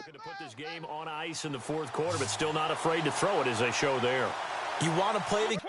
Looking to put this game on ice in the fourth quarter, but still not afraid to throw it as they show there. You want to play the 20.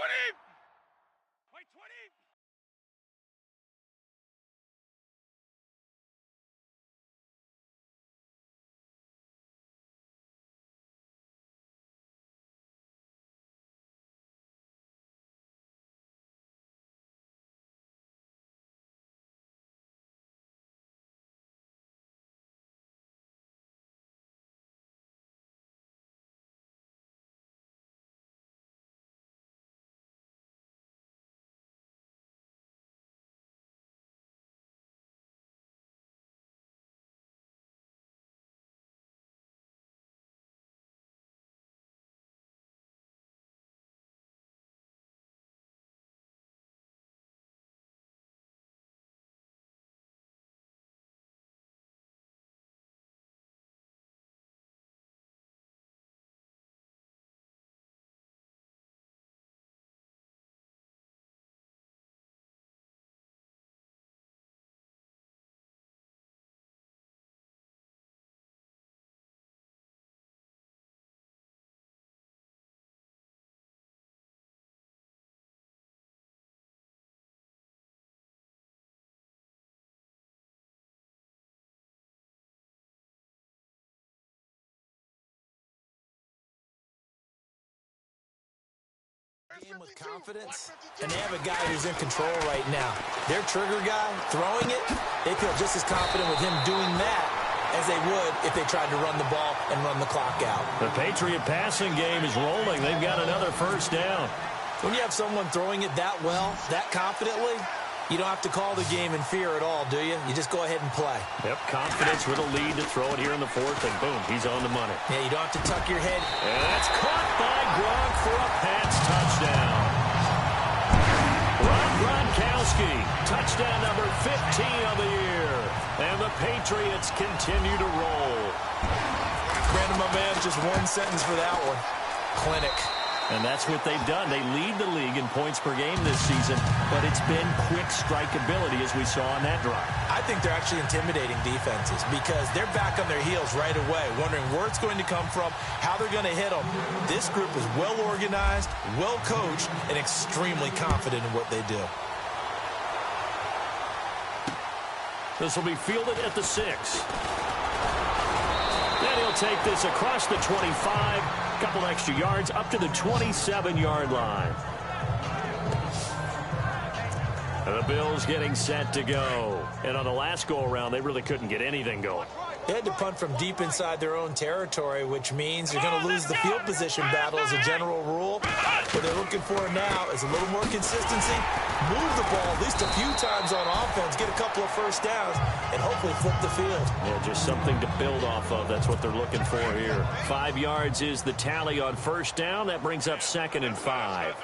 game with confidence, and they have a guy who's in control right now. Their trigger guy, throwing it, they feel just as confident with him doing that as they would if they tried to run the ball and run the clock out. The Patriot passing game is rolling. They've got another first down. When you have someone throwing it that well, that confidently, you don't have to call the game in fear at all, do you? You just go ahead and play. Yep, confidence with a lead to throw it here in the fourth, and boom, he's on the money. Yeah, you don't have to tuck your head. And that's caught by Gronk for a Pats touchdown. Rob Gronkowski, touchdown number 15 of the year. And the Patriots continue to roll. Brandon, my man, just one sentence for that one. Clinic. And that's what they've done. They lead the league in points per game this season, but it's been quick strikeability as we saw on that drive. I think they're actually intimidating defenses because they're back on their heels right away, wondering where it's going to come from, how they're going to hit them. This group is well organized, well coached, and extremely confident in what they do. This will be fielded at the 6. Then he'll take this across the 25. Couple extra yards up to the 27-yard line. And the Bills getting set to go. And on the last go-around, they really couldn't get anything going. They had to punt from deep inside their own territory, which means they're going to lose the field position battle as a general rule. What they're looking for now is a little more consistency, move the ball at least a few times on offense, get a couple of first downs, and hopefully flip the field. Yeah, just something to build off of. That's what they're looking for here. 5 yards is the tally on first down. That brings up 2nd and 5.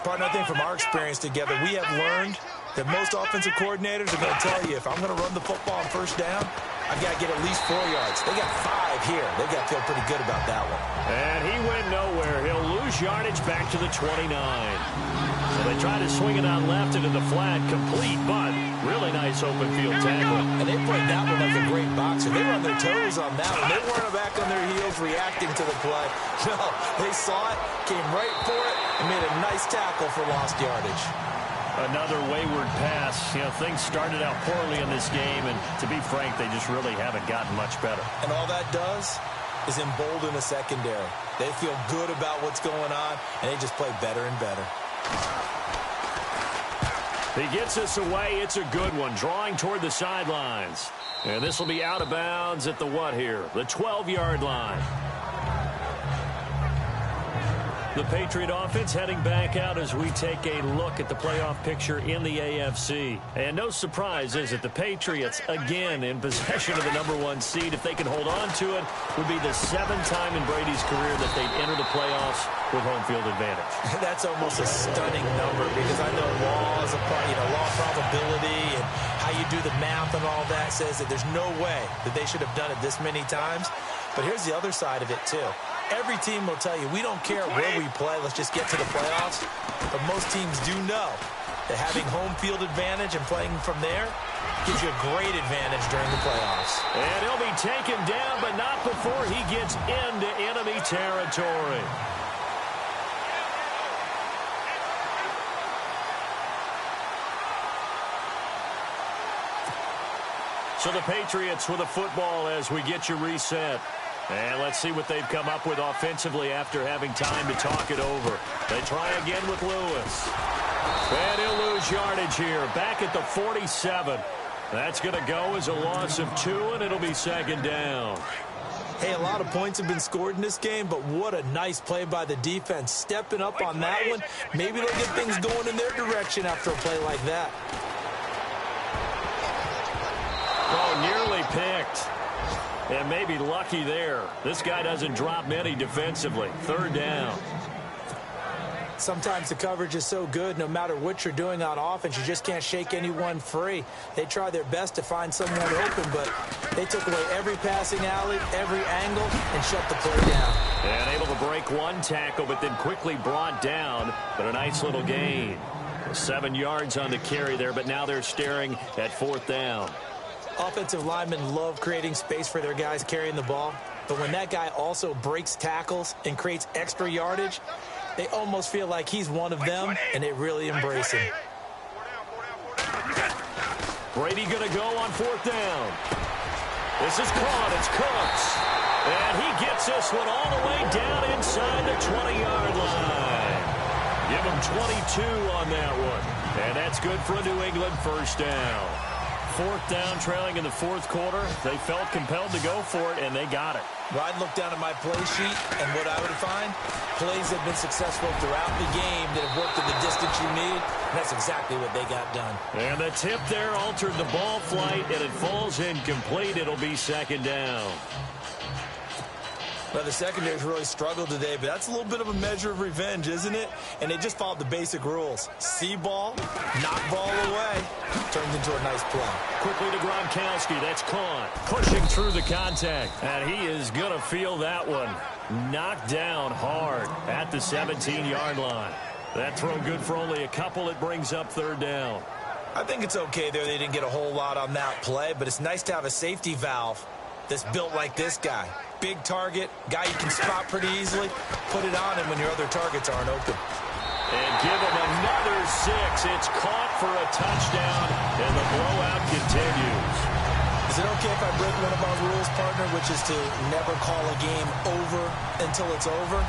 Partner, I think from our experience together, we have learned that most offensive coordinators are going to tell you, if I'm going to run the football on first down, I've got to get at least 4 yards. They got 5 here. They've got to feel pretty good about that one. And he went nowhere. He'll lose yardage back to the 29. So they try to swing it out left into the flat, complete, but really nice open field tackle. And they played that one like a great boxer. They were on their toes on that one. They weren't back on their heels reacting to the play. No, they saw it, came right for it, and made a nice tackle for lost yardage. Another wayward pass. You know, things started out poorly in this game, and to be frank, they just really haven't gotten much better. And all that does is embolden the secondary. They feel good about what's going on, and they just play better and better. He gets us away. It's a good one, drawing toward the sidelines. And this will be out of bounds at the what here? The 12-yard line. The Patriot offense heading back out as we take a look at the playoff picture in the AFC. And no surprise, is it? The Patriots, again, in possession of the #1 seed. If they can hold on to it, would be the 7th time in Brady's career that they'd enter the playoffs with home field advantage. That's almost a stunning number because I know law probability and how you do the math and all that says that there's no way that they should have done it this many times. But here's the other side of it, too. Every team will tell you, we don't care where we play, let's just get to the playoffs. But most teams do know that having home field advantage and playing from there Gives you a great advantage during the playoffs. And he'll be taken down, but not before he gets into enemy territory. So the Patriots with a football as we get you reset. And let's see what they've come up with offensively after having time to talk it over. They try again with Lewis. And he'll lose yardage here. Back at the 47. That's going to go as a loss of 2, and it'll be second down. Hey, a lot of points have been scored in this game, but what a nice play by the defense. Stepping up on that one. Maybe they'll get things going in their direction after a play like that. Oh, nearly picked. And maybe lucky there. This guy doesn't drop many defensively. Third down. Sometimes the coverage is so good, no matter what you're doing on offense, you just can't shake anyone free. They try their best to find someone open, but they took away every passing alley, every angle, and shut the play down. And able to break one tackle, but then quickly brought down. But a nice little gain. 7 yards on the carry there, but now they're staring at 4th down. Offensive linemen love creating space for their guys carrying the ball, but when that guy also breaks tackles and creates extra yardage, they almost feel like he's one of them, and they really embrace him. Brady going to go on 4th down. This is caught. It's Cooks. And he gets this one all the way down inside the 20-yard line. Give him 22 on that one. And that's good for a New England first down. 4th down, trailing in the 4th quarter. They felt compelled to go for it, and they got it. Well, I'd look down at my play sheet, and what I would find, plays have been successful throughout the game that have worked at the distance you need, and that's exactly what they got done. And the tip there altered the ball flight, and it falls incomplete. It'll be second down. Well, the secondary's really struggled today, but that's a little bit of a measure of revenge, isn't it? And they just followed the basic rules. See ball, knock ball away. Turns into a nice play. Quickly to Gronkowski. That's caught. Pushing through the contact. And he is going to feel that one. Knocked down hard at the 17-yard line. That throw good for only a couple. It brings up 3rd down. I think it's okay there. They didn't get a whole lot on that play, but it's nice to have a safety valve that's built like this guy. Big target, guy you can spot pretty easily. Put it on him when your other targets aren't open. And give him another 6. It's caught for a touchdown, and the blowout continues. Is it okay if I break one of our rules, partner, which is to never call a game over until it's over?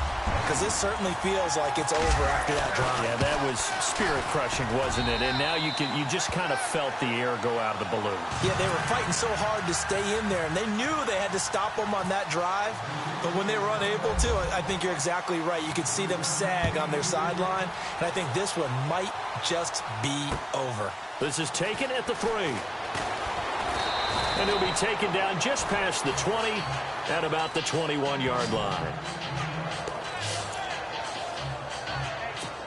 Because this certainly feels like it's over after that drive. Yeah, that was spirit-crushing, wasn't it? And now you just kind of felt the air go out of the balloon. Yeah, they were fighting so hard to stay in there, and they knew they had to stop them on that drive. But when they were unable to, I think you're exactly right. You could see them sag on their sideline, and I think this one might just be over. This is taken at the 3. And he'll be taken down just past the 20 at about the 21-yard line.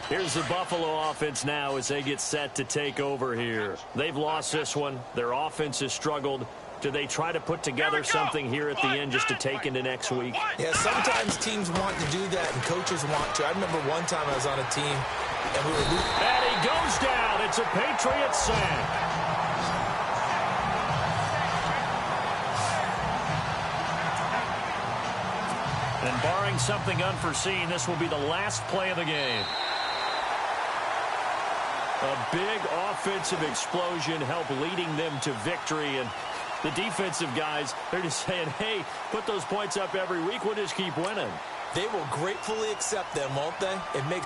Here's the Buffalo offense now as they get set to take over here. They've lost this one. Their offense has struggled. Do they try to put together something here at the end just to take into next week? Yeah, sometimes teams want to do that and coaches want to. I remember one time I was on a team and we were losing. And he goes down. It's a Patriot sack. And barring something unforeseen, this will be the last play of the game. A big offensive explosion helped leading them to victory. And the defensive guys, they're just saying, hey, put those points up every week. We'll just keep winning. They will gratefully accept them, won't they? It makes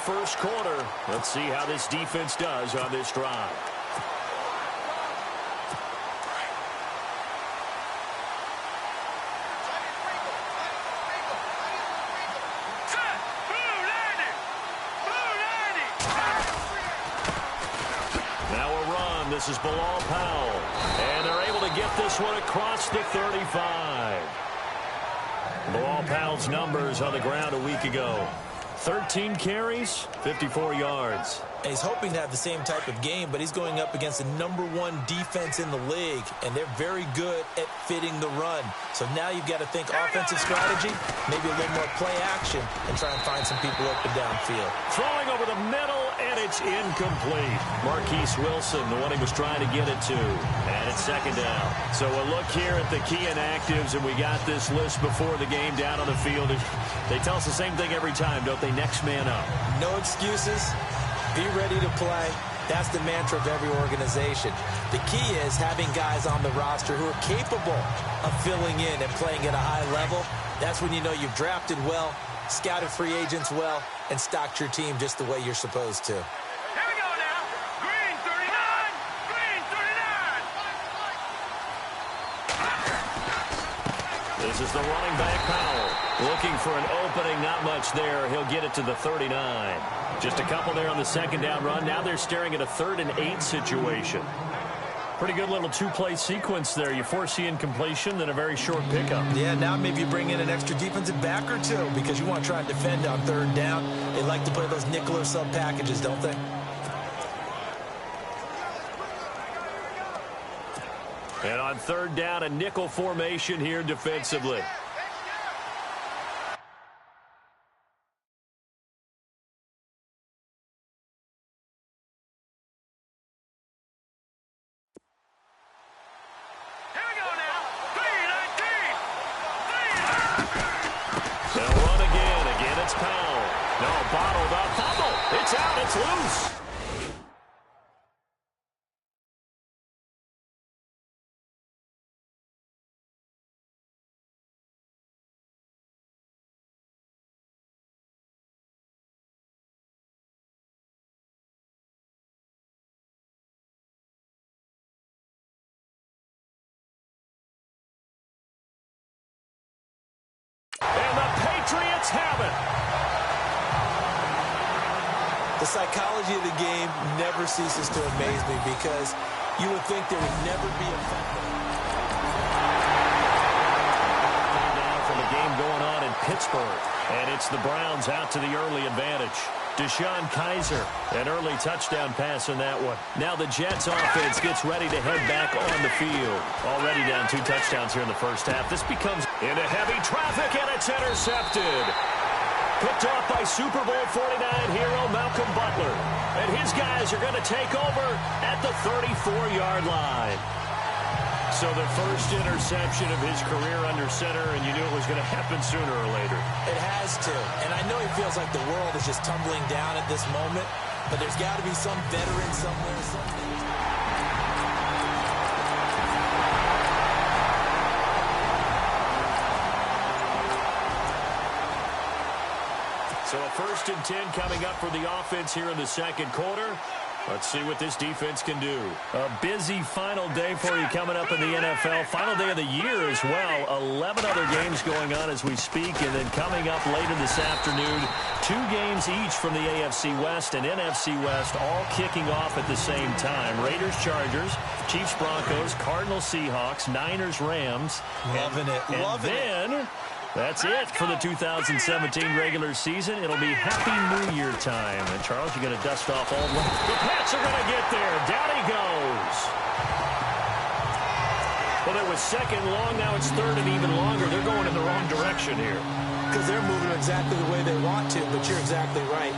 first quarter. Let's see how this defense does on this drive. This is Bilal Powell, and they're able to get this one across the 35. Bilal Powell's numbers on the ground a week ago. 13 carries, 54 yards. And he's hoping to have the same type of game, but he's going up against the #1 defense in the league, and they're very good at fitting the run. So now you've got to think offensive strategy, maybe a little more play action, and try and find some people open downfield. Throwing over the middle, and it's incomplete. Marquise Wilson, the one he was trying to get it to. And it's second down. So a look here at the key inactives, and we got this list before the game down on the field. They tell us the same thing every time, don't they? Next man up. No excuses. Be ready to play. That's the mantra of every organization. The key is having guys on the roster who are capable of filling in and playing at a high level. That's when you know you've drafted well, scouted free agents well, and stocked your team just the way you're supposed to. Here we go now. Green 39. Green 39. This is the running back, Powell. Looking for an opening, not much there. He'll get it to the 39. Just a couple there on the second down run. Now they're staring at a 3rd and 8 situation. Pretty good little two-play sequence there. You foresee incompletion, then a very short pickup. Yeah, now maybe you bring in an extra defensive back or two because you want to try and defend on 3rd down. They like to play those nickel or sub packages, don't they? And on 3rd down, a nickel formation here defensively. It's loose. And the Patriots have it. The psychology of the game never ceases to amaze me because you would think there would never be a now from the game going on in Pittsburgh, and it's the Browns out to the early advantage. Deshaun Kaiser, an early touchdown pass in that one. Now the Jets offense gets ready to head back on the field. Already down 2 touchdowns here in the first half. This becomes into heavy traffic, and it's intercepted. Picked off by Super Bowl 49 hero Malcolm Butler. And his guys are going to take over at the 34-yard line. So the first interception of his career under center, and you knew it was going to happen sooner or later. It has to. And I know he feels like the world is just tumbling down at this moment, but there's got to be some veteran somewhere. So a 1st and 10 coming up for the offense here in the second quarter. Let's see what this defense can do. A busy final day for you coming up in the NFL. Final day of the year as well. 11 other games going on as we speak. And then coming up later this afternoon, 2 games each from the AFC West and NFC West, all kicking off at the same time. Raiders, Chargers, Chiefs, Broncos, Cardinals, Seahawks, Niners, Rams. Loving it. Loving it. That's it for the 2017 regular season. It'll be Happy New Year time. And, Charles, you're going to dust off all the way. The Pats are going to get there. Down he goes. Well, it was second long. Now it's 3rd and even longer. They're going in the wrong direction here. Because they're moving exactly the way they want to, but you're exactly right.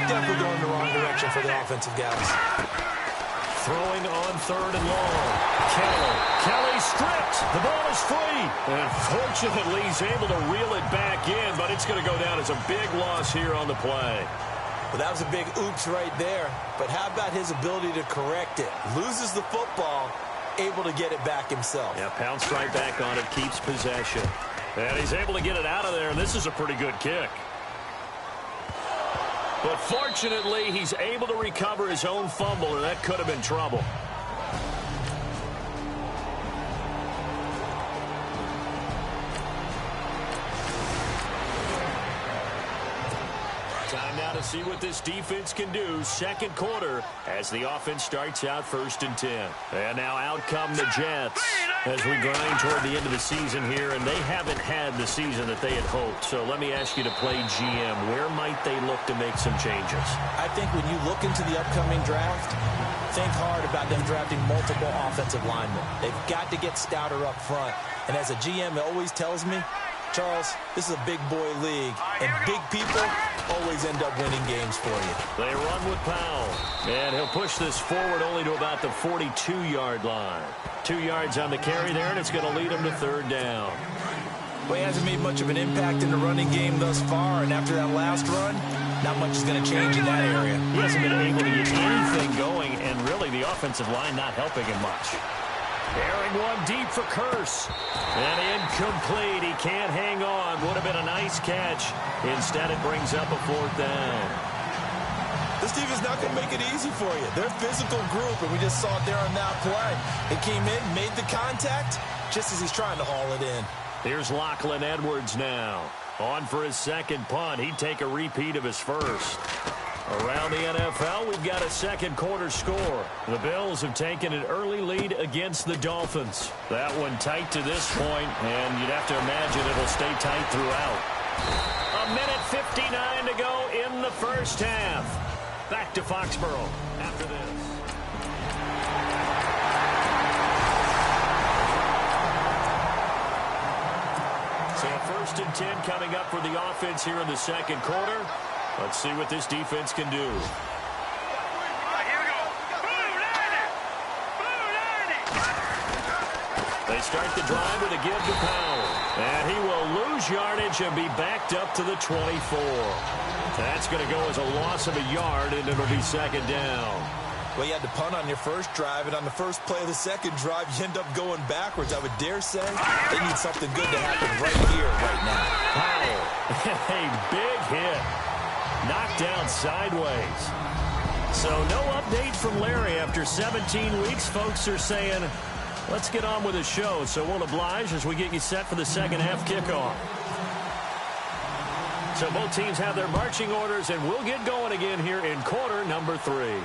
Definitely going in the wrong direction for the offensive guys. Throwing on 3rd and long. Kelly stripped. The ball is free. And fortunately, he's able to reel it back in, but it's going to go down as a big loss here on the play. Well, that was a big oops right there. But how about his ability to correct it? Loses the football, able to get it back himself. Yeah, pounced right back on it, keeps possession. And he's able to get it out of there, and this is a pretty good kick. But fortunately, he's able to recover his own fumble, and that could have been trouble. Time now to see what this defense can do. Second quarter as the offense starts out 1st and 10. And now out come the Jets as we grind toward the end of the season here, and they haven't had the season that they had hoped. So let me ask you to play GM. Where might they look to make some changes? I think when you look into the upcoming draft, think hard about them drafting multiple offensive linemen. They've got to get stouter up front. And as a GM, it always tells me, Charles, this is a big boy league, and big people always end up winning games for you. They run with Powell, and he'll push this forward only to about the 42-yard line. 2 yards on the carry there, and it's going to lead him to 3rd down. Well, he hasn't made much of an impact in the running game thus far, and after that last run, not much is going to change in that area. He hasn't been able to get anything going, and really the offensive line not helping him much. Airing one deep for Curse. And incomplete. He can't hang on. Would have been a nice catch. Instead, it brings up a 4th down. This team is not going to make it easy for you. They're a physical group, and we just saw it there on that play. It came in, made the contact, just as he's trying to haul it in. Here's Lachlan Edwards now. On for his second punt. He'd take a repeat of his first. Around the NFL, we've got a second quarter score. The Bills have taken an early lead against the Dolphins. That one tight to this point, and you'd have to imagine it'll stay tight throughout. 1:59 to go in the first half. Back to Foxborough after this. So 1st and 10 coming up for the offense here in the second quarter. Let's see what this defense can do. Here we go. They start the drive with a give to Powell. And he will lose yardage and be backed up to the 24. That's going to go as a loss of a yard, and it'll be 2nd down. Well, you had to punt on your first drive, and on the first play of the second drive, you end up going backwards. I would dare say they need something good to happen right here, right now. Powell, a big hit. Knocked down sideways. So no update from Larry after 17 weeks. Folks are saying, let's get on with the show. So we'll oblige as we get you set for the second half kickoff. So both teams have their marching orders, and we'll get going again here in quarter number 3.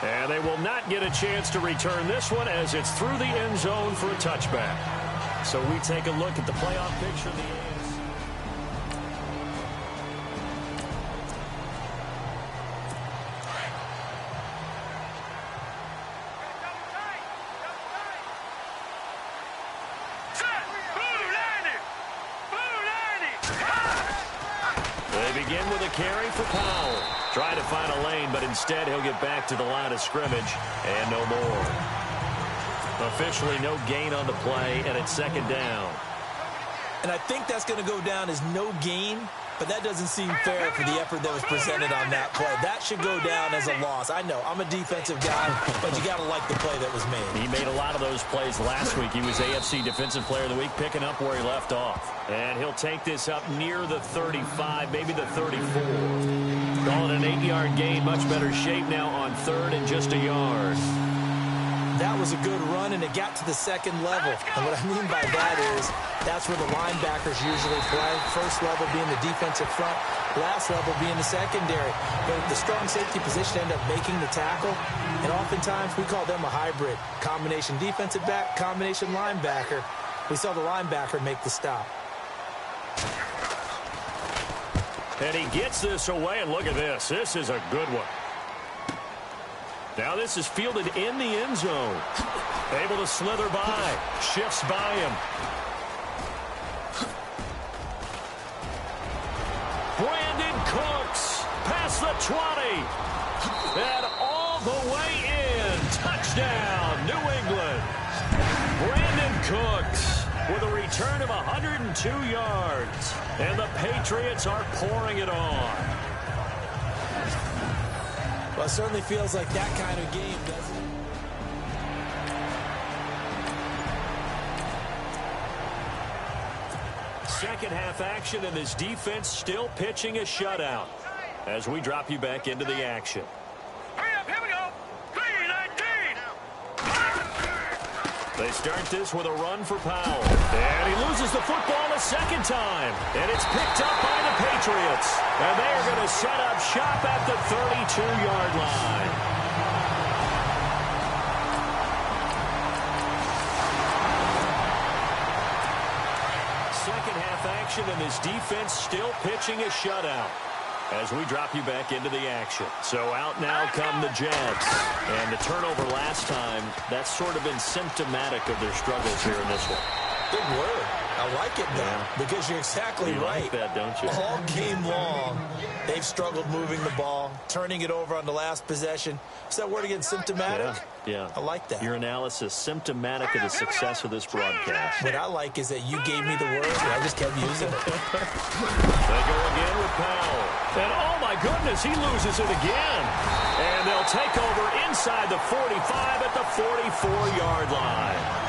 And they will not get a chance to return this one as it's through the end zone for a touchback. So we take a look at the playoff picture of the AFC. Carry for Powell. Try to find a lane, but instead he'll get back to the line of scrimmage and no more. Officially no gain on the play, and it's 2nd down. And I think that's going to go down as no gain, but that doesn't seem fair for the effort that was presented on that play. That should go down as a loss. I know, I'm a defensive guy, but you got to like the play that was made. He made a lot of those plays last week. He was AFC Defensive Player of the Week, picking up where he left off. And he'll take this up near the 35, maybe the 34. Call it an 8-yard gain, much better shape now on 3rd and just a yard. That was a good run, and it got to the 2nd level. And what I mean by that is that's where the linebackers usually play. First level being the defensive front, last level being the secondary. But the strong safety position end up making the tackle, and oftentimes we call them a hybrid. Combination defensive back, combination linebacker. We saw the linebacker make the stop. And he gets this away, and look at this. This is a good one. Now this is fielded in the end zone. Able to slither by. Shifts by him. Brandon Cooks past the 20. And all the way in. Touchdown, New England. Brandon Cooks with a return of 102 yards. And the Patriots are pouring it on. Well, it certainly feels like that kind of game, doesn't it? Second half action, and this defense still pitching a shutout. as we drop you back into the action. Hurry up, here we go. 3-19. They start this with a run for Powell. And he loses the football a second time. And it's picked up by the Patriots. And they are going to set up shop at the 32-yard line. Second half action, and this defense still pitching a shutout as we drop you back into the action. So out now come the Jets. And the turnover last time, that's sort of been symptomatic of their struggles here in this one. Good word. I like it, though, because you're exactly right. You like that, don't you? All game long, they've struggled moving the ball, turning it over on the last possession. Is that word again, symptomatic? Yeah. I like that. Your analysis, symptomatic of the success of this broadcast. What I like is that you gave me the word, and I just kept using it. They go again with Powell. And, oh, my goodness, he loses it again. And they'll take over inside the 45 at the 44-yard line.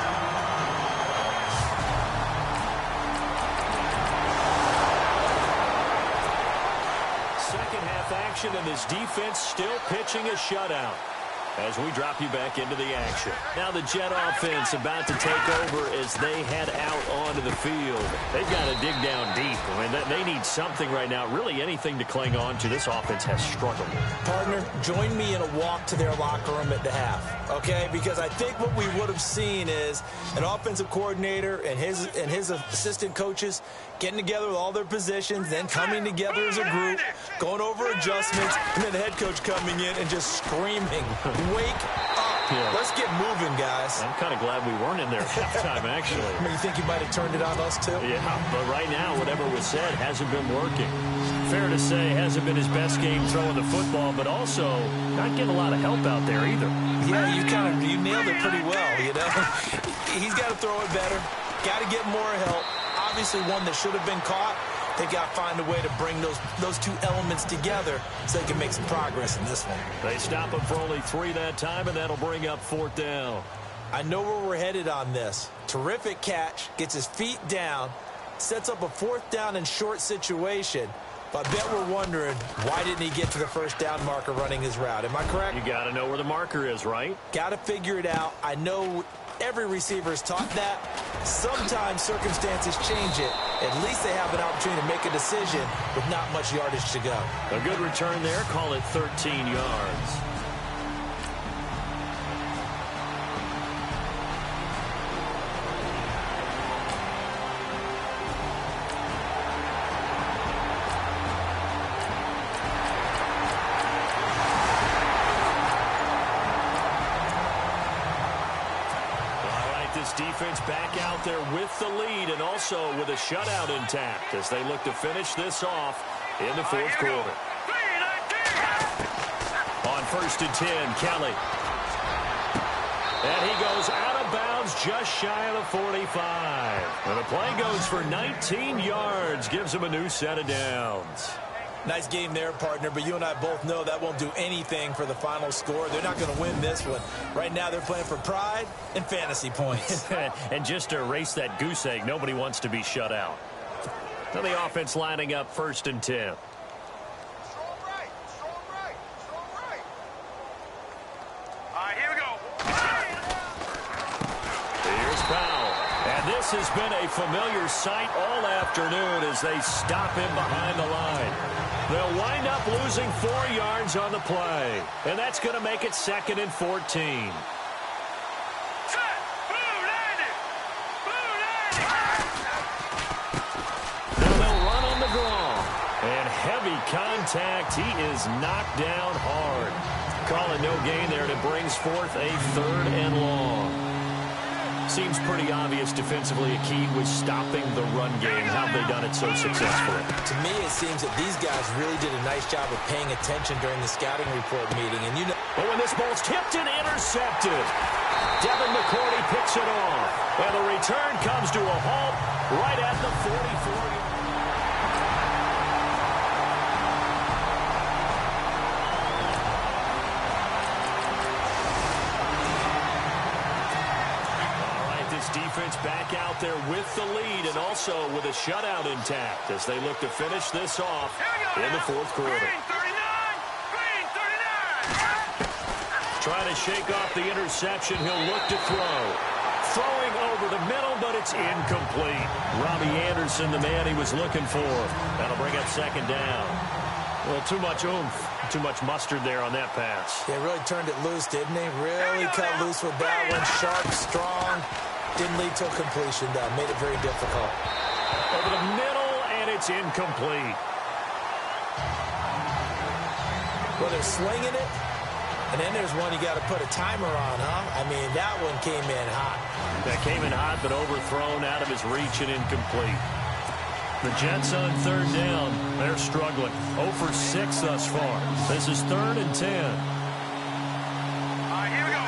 Action, and this defense still pitching a shutout as we drop you back into the action. Now the Jet offense about to take over as they head out onto the field. They've got to dig down deep. I mean, they need something right now, really anything to cling on to. This offense has struggled. Partner, join me in a walk to their locker room at the half, okay? Because I think what we would have seen is an offensive coordinator and his assistant coaches getting together with all their positions, then coming together as a group, going over adjustments, and then the head coach coming in and just screaming, wake up. Yeah. Let's get moving, guys. I'm kind of glad we weren't in there at halftime, actually. I mean, you think you might have turned it on us, too? Yeah, but right now, whatever was said hasn't been working. Fair to say, hasn't been his best game throwing the football, but also not getting a lot of help out there either. Yeah, you nailed it pretty well, you know. He's got to throw it better. Got to get more help. Obviously one that should have been caught. They got to find a way to bring those two elements together so they can make some progress in this one. They stop him for only 3 that time, and that'll bring up 4th down. I know where we're headed on this. Terrific catch, gets his feet down, sets up a 4th down and short situation. But I bet we're wondering, why didn't he get to the first down marker running his route? Am I correct? You got to know where the marker is, right? Got to figure it out. I know every receiver is taught that. Sometimes circumstances change it. At least they have an opportunity to make a decision with not much yardage to go. A good return there. Call it 13 yards. Defense back out there with the lead and also with a shutout intact as they look to finish this off in the 4th quarter. On 1st and 10, Kelly. And he goes out of bounds just shy of the 45. And the play goes for 19 yards, gives him a new set of downs. Nice game there, partner, but you and I both know that won't do anything for the final score. They're not going to win this one. Right now, they're playing for pride and fantasy points. And just to erase that goose egg, nobody wants to be shut out. Now the offense lining up 1st and 10. Show 'em right. All right, here we go. Here's Powell. And this has been a familiar sight all afternoon as they stop him behind the line. They'll wind up losing 4 yards on the play. And that's going to make it 2nd and 14. Set. Blue 90. Now they'll run on the draw. And heavy contact. He is knocked down hard. Calling no gain there, and it brings forth a 3rd and long. Seems pretty obvious defensively. A key was stopping the run game. How have they done it so successfully? To me, it seems that these guys really did a nice job of paying attention during the scouting report meeting. And you know, but when this ball's tipped and intercepted, Devin McCourty picks it off. And the return comes to a halt right at the 44. Defense back out there with the lead and also with a shutout intact as they look to finish this off in the 4th quarter. trying to shake off the interception. He'll look to throw. Throwing over the middle, but it's incomplete. Robbie Anderson, the man he was looking for. That'll bring up second down. Well, too much oomph, too much mustard there on that pass. They really turned it loose, didn't they? Really cut loose with that one. Sharp, strong. Didn't lead to a completion, though. Made it very difficult. Over the middle, and it's incomplete. Well, they're slinging it, and then there's one you got to put a timer on, huh? I mean, that one came in hot. That came in hot, but overthrown out of his reach and incomplete. The Jets on third down. They're struggling. 0 for 6 thus far. This is 3rd and 10. Here we go.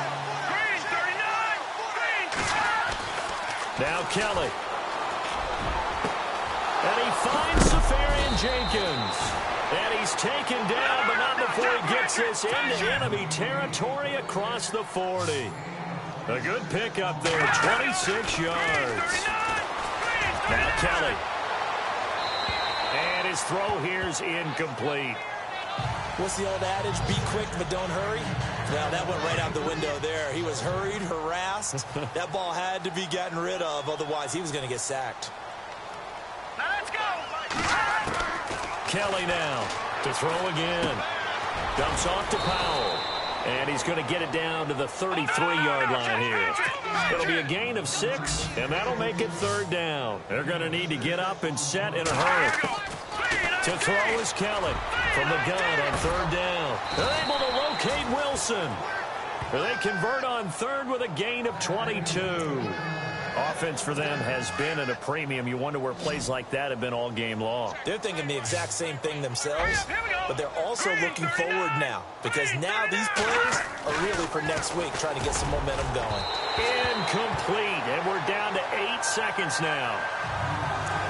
Green, 39. Green. Now Kelly. And he finds Safarian Jenkins. And he's taken down, but not before he gets this into enemy territory across the 40. A good pickup there, 26 yards. Now Kelly. And his throw here's incomplete. What's the old adage? Be quick, but don't hurry. Well, that went right out the window there. He was hurried, harassed. That ball had to be gotten rid of, otherwise he was going to get sacked. Now let's go. Kelly now to throw again. Dumps off to Powell. And he's going to get it down to the 33-yard line here. It'll be a gain of 6, and that'll make it 3rd down. They're going to need to get up and set in a hurry. To throw is Kelly from the gun on 3rd down. They're able to locate Wilson. They convert on 3rd with a gain of 22. Offense for them has been at a premium. You wonder where plays like that have been all game long. They're thinking the exact same thing themselves, but they're also looking forward now because now these plays are really for next week, trying to get some momentum going. Incomplete, and we're down to 8 seconds now.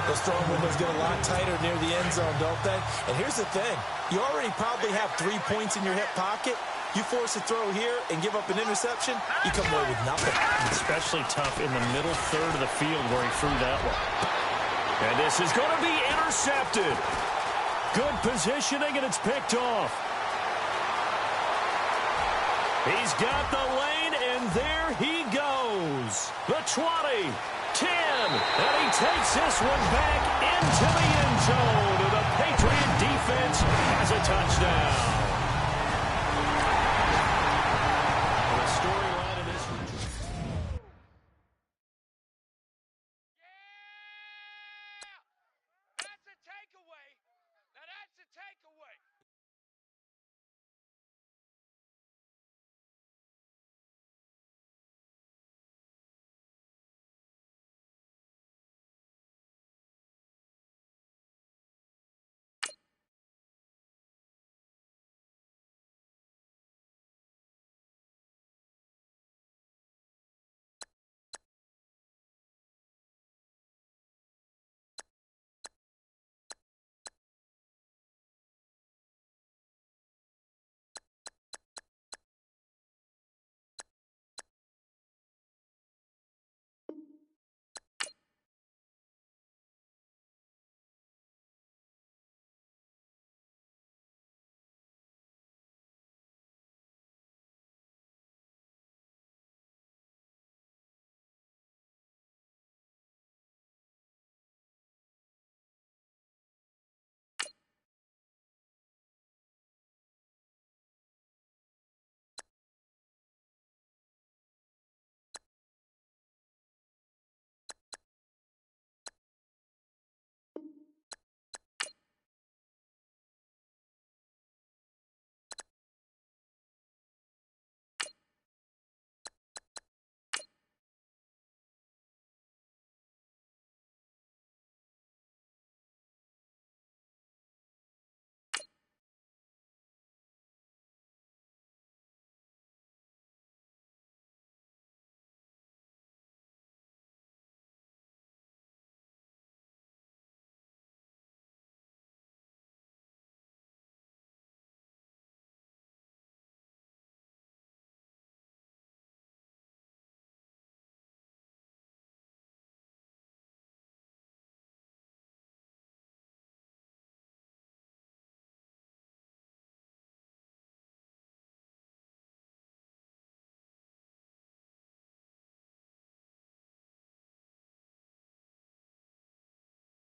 Those throwing windows get a lot tighter near the end zone, don't they? And here's the thing. You already probably have 3 points in your hip pocket. You force a throw here and give up an interception, you come away with nothing. Especially tough in the middle third of the field where he threw that one. And this is going to be intercepted. Good positioning, and it's picked off. He's got the lane, and there he goes. The 20, 10, and he takes this one back into the end zone. And the Patriot defense has a touchdown.